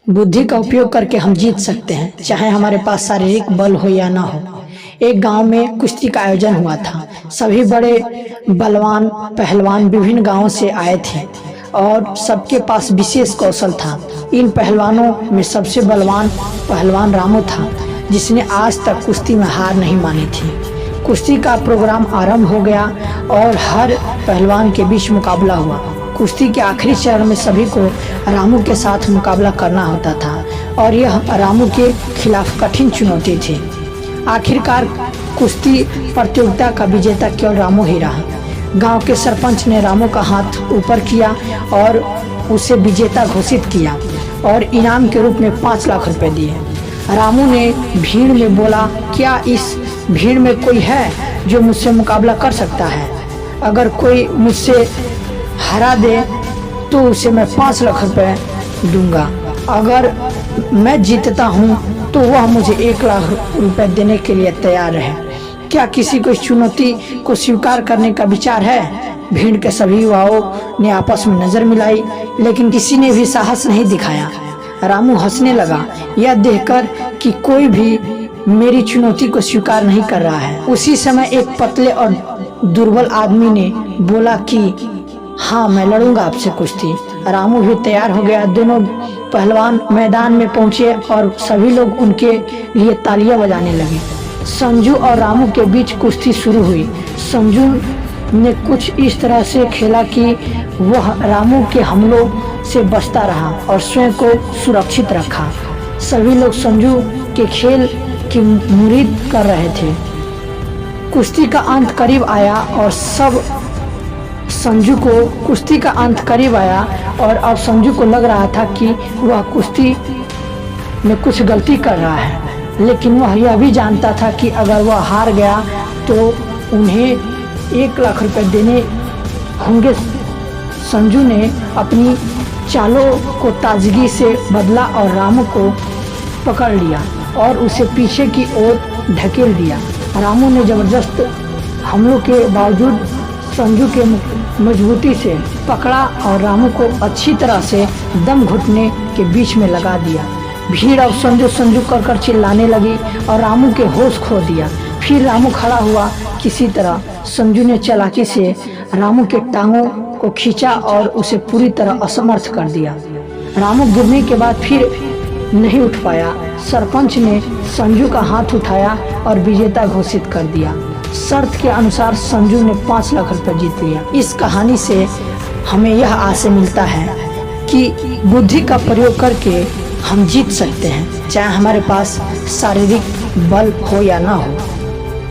बुद्धि का उपयोग करके हम जीत सकते हैं, चाहे हमारे पास शारीरिक बल हो या ना हो। एक गांव में कुश्ती का आयोजन हुआ था। सभी बड़े बलवान पहलवान विभिन्न गांवों से आए थे और सबके पास विशेष कौशल था। इन पहलवानों में सबसे बलवान पहलवान रामू था, जिसने आज तक कुश्ती में हार नहीं मानी थी। कुश्ती का प्रोग्राम आरंभ हो गया और हर पहलवान के बीच मुकाबला हुआ। कुश्ती के आखिरी चरण में सभी को रामू के साथ मुकाबला करना होता था और यह रामू के खिलाफ कठिन चुनौती थी। आखिरकार कुश्ती प्रतियोगिता का विजेता केवल रामू ही रहा। गांव के सरपंच ने रामू का हाथ ऊपर किया और उसे विजेता घोषित किया और इनाम के रूप में 5 लाख रुपए दिए। रामू ने भीड़ में बोला, क्या इस भीड़ में कोई है जो मुझसे मुकाबला कर सकता है? अगर कोई मुझसे हरा दे तो उसे मैं 5 लाख रुपए दूंगा। अगर मैं जीतता हूं तो वह मुझे 1 लाख रुपए देने के लिए तैयार है। क्या किसी को इस चुनौती को स्वीकार करने का विचार है? भीड़ के सभी युवाओं ने आपस में नजर मिलाई, लेकिन किसी ने भी साहस नहीं दिखाया। रामू हंसने लगा, यह देखकर कि कोई भी मेरी चुनौती को स्वीकार नहीं कर रहा है। उसी समय एक पतले और दुर्बल आदमी ने बोला कि हाँ, मैं लड़ूंगा आपसे कुश्ती। रामू भी तैयार हो गया। दोनों पहलवान मैदान में पहुंचे और सभी लोग उनके लिए तालियां बजाने लगे। संजू और रामू के बीच कुश्ती शुरू हुई। संजू ने कुछ इस तरह से खेला कि वह रामू के हमलों से बचता रहा और स्वयं को सुरक्षित रखा। सभी लोग संजू के खेल की मुरीद कर रहे थे। कुश्ती का अंत करीब आया और अब संजू को लग रहा था कि वह कुश्ती में कुछ गलती कर रहा है, लेकिन वह यह भी जानता था कि अगर वह हार गया तो उन्हें 1 लाख रुपए देने होंगे। संजू ने अपनी चालों को ताजगी से बदला और रामू को पकड़ लिया और उसे पीछे की ओर ढकेल दिया। रामू ने जबरदस्त हमलों के बावजूद संजू के मजबूती से पकड़ा और रामू को अच्छी तरह से दम घुटने के बीच में लगा दिया। भीड़ अब संजू संजू कर चिल्लाने लगी और रामू के होश खो दिया। फिर रामू खड़ा हुआ। किसी तरह संजू ने चालाकी से रामू के टांगों को खींचा और उसे पूरी तरह असमर्थ कर दिया। रामू गिरने के बाद फिर नहीं उठ पाया। सरपंच ने संजू का हाथ उठाया और विजेता घोषित कर दिया। शर्त के अनुसार संजू ने 5 लाख रुपए जीत लिया। इस कहानी से हमें यह आशय मिलता है कि बुद्धि का प्रयोग करके हम जीत सकते हैं, चाहे हमारे पास शारीरिक बल हो या ना हो।